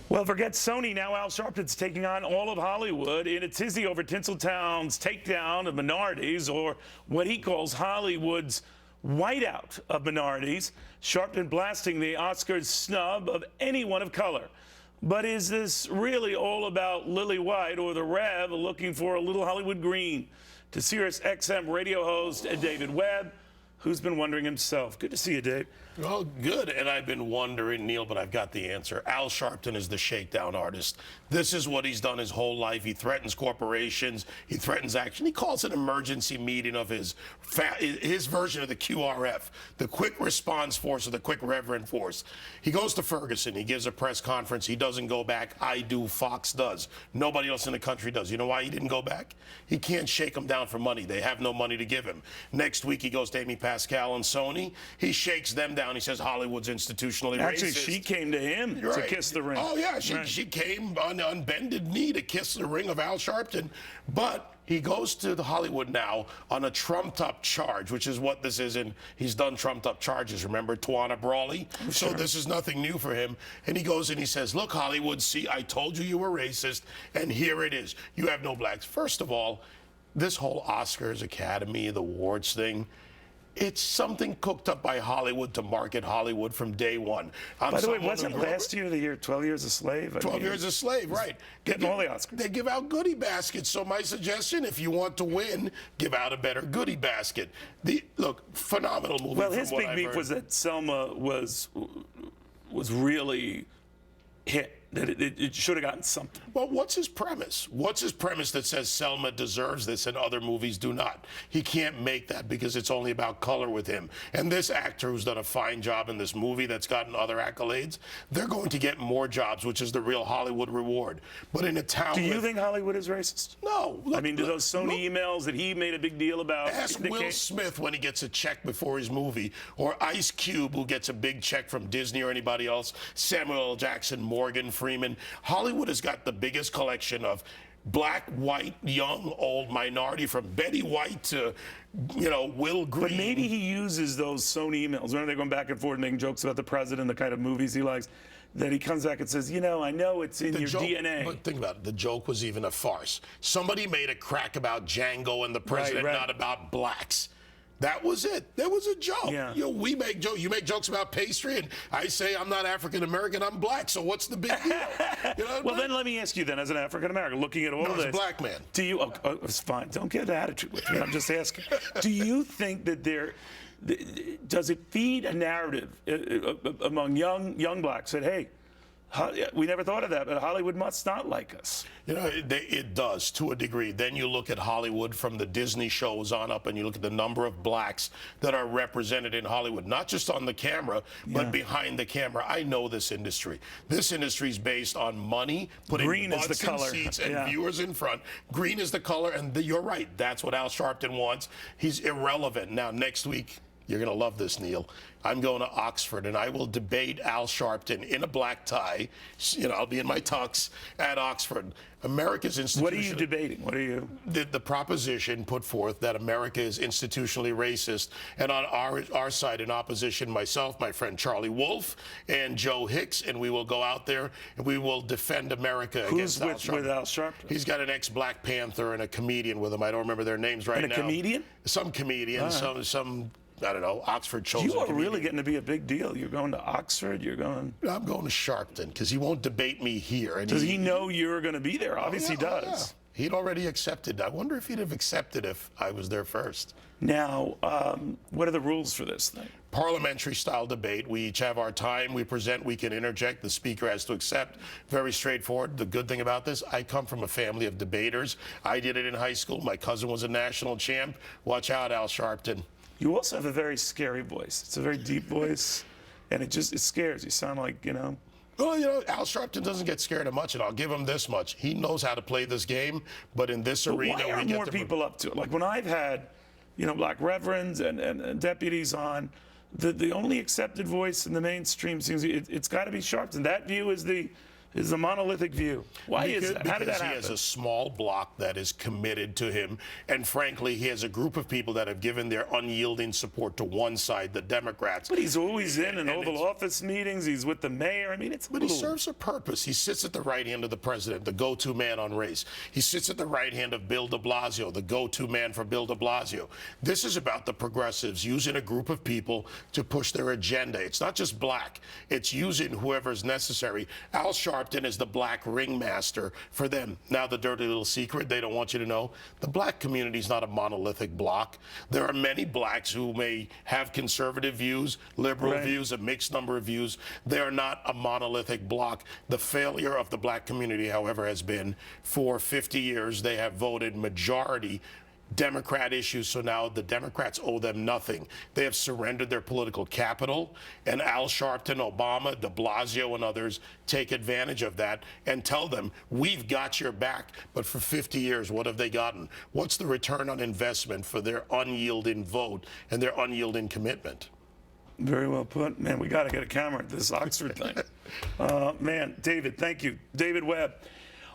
Well, forget Sony. Now Al Sharpton's taking on all of Hollywood in a tizzy over Tinseltown's takedown of minorities, or what he calls Hollywood's whiteout of minorities. Sharpton blasting the Oscars snub of anyone of color. But is this really all about Lily White, or the Rev looking for a little Hollywood green? To Sirius XM radio host David Webb, who's been wondering himself. Good to see you, Dave. Well, good. And I've been wondering, Neil, but I've got the answer. Al Sharpton is the Shakedown artist. This is what he's done his whole life. He threatens corporations. He threatens action. He calls an emergency meeting of his version of the QRF, the Quick Response Force, or the Quick Reverend Force. He goes to Ferguson. He gives a press conference. He doesn't go back. I do. Fox does. Nobody else in the country does. You know why he didn't go back? He can't shake them down for money. They have no money to give him. Next week, he goes to Amy Pascal and Sony. He shakes them down. He says Hollywood's institutionally racist. Actually, she came to him to kiss the ring. Oh, yeah. She came on bended knee to kiss the ring of Al Sharpton. But he goes to the Hollywood now on a trumped-up charge, which is what this is, and he's done trumped-up charges. Remember Tawana Brawley? Sure. So this is nothing new for him. And he goes and he says, look, Hollywood, see, I told you were racist, and here it is. You have no blacks. First of all, this whole Oscars, Academy, the awards thing, it's something cooked up by Hollywood to market Hollywood from day one. By the way, wasn't last year the year 12 Years a Slave? 12 Years a Slave, right. Getting all the Oscars. They give out goodie baskets. So my suggestion, if you want to win, give out a better goodie basket. Look, phenomenal movie. Well, his big beef was that Selma was really hit. That it should have gotten something. Well, what's his premise? What's his premise that says Selma deserves this and other movies do not? He can't make that because it's only about color with him. And this actor who's done a fine job in this movie that's gotten other accolades, they're going to get more jobs, which is the real Hollywood reward. But in a town... Do you think Hollywood is racist? No. Look, I mean, do those Sony emails that he made a big deal about... Ask Will Smith when he gets a check before his movie, or Ice Cube, who gets a big check from Disney or anybody else, Samuel L. Jackson, Morgan Freeman. Hollywood has got the biggest collection of black, white, young, old, minority, from Betty White to, Will Green. But maybe he uses those Sony emails. Remember, they're going back and forth making jokes about the president, the kind of movies he likes. That he comes back and says, I know it's in your DNA. But think about it. The joke was even a farce. Somebody made a crack about Django and the president, not about blacks. That was it. That was a joke. Yeah. We make jokes. You make jokes about pastry, and I say I'm not African American. I'm black. So what's the big deal? Well, then let me ask you then, as an African American, looking at all of this, as a black man, do you? It's fine. Don't get an attitude with me. I'm just asking. Do you think that does it feed a narrative among young blacks that, hey, we never thought of that, but Hollywood must not like us? It does, to a degree. Then you look at Hollywood from the Disney shows on up, and you look at the number of blacks that are represented in Hollywood, not just on the camera, but behind the camera. I know this industry. This industry is based on money, putting green butts is the color. in seats and viewers in front. Green is the color, and you're right. That's what Al Sharpton wants. He's irrelevant. Now, next week, you're going to love this, Neil. I'm going to Oxford, and I will debate Al Sharpton in a black tie. I'll be in my tux at Oxford. America's institution... What are you debating? What are you... The proposition put forth that America is institutionally racist, and on our side in opposition, myself, my friend Charlie Wolf, and Joe Hicks, and we will go out there and we will defend America against Al Sharpton. Who's with Al Sharpton? He's got an ex-Black Panther and a comedian with him. I don't remember their names right now. And a comedian? Some comedian, some I don't know, Oxford chosen. You are really getting to be a big deal. You're going to Oxford, I'm going to Sharpton, because he won't debate me here. And does he know you're going to be there? Obviously he does. Yeah. He'd already accepted. I wonder if he'd have accepted if I was there first. Now, what are the rules for this thing? Parliamentary style debate. We each have our time. We present, we can interject. The speaker has to accept. Very straightforward. The good thing about this, I come from a family of debaters. I did it in high school. My cousin was a national champ. Watch out, Al Sharpton. You also have a very scary voice. It's a very deep voice, and it scares. You sound like, Well, Al Sharpton doesn't get scared of much, and I'll give him this much. He knows how to play this game, but in this arena, why are more people up to it? Like when I've had, black reverends and deputies on, the only accepted voice in the mainstream seems it's got to be Sharpton. That view is the is a monolithic view. Why is that? How did that Because he happen? has a small bloc that is committed to him. And frankly, he has a group of people that have given their unyielding support to one side, the Democrats. But he's always in Oval Office meetings. He's with the mayor. I mean, it's. But he serves a purpose. He sits at the right hand of the president, the go-to man on race. He sits at the right hand of Bill de Blasio, the go-to man for Bill de Blasio. This is about the progressives using a group of people to push their agenda. It's not just black. It's using whoever's necessary. Al Sharpton is the black ringmaster for them. Now, the dirty little secret they don't want you to know, the black community is not a monolithic bloc. There are many blacks who may have conservative views, liberal views, a mixed number of views. They are not a monolithic bloc. The failure of the black community, however, has been for 50 years, they have voted majority Democrat issues, so now the Democrats owe them nothing. They have surrendered their political capital, and Al Sharpton, Obama, de Blasio, and others take advantage of that and tell them, we've got your back. But for 50 years, what have they gotten? What's the return on investment for their unyielding vote and their unyielding commitment? Very well put. Man, we got to get a camera at this Oxford thing. Man, David, thank you. David Webb.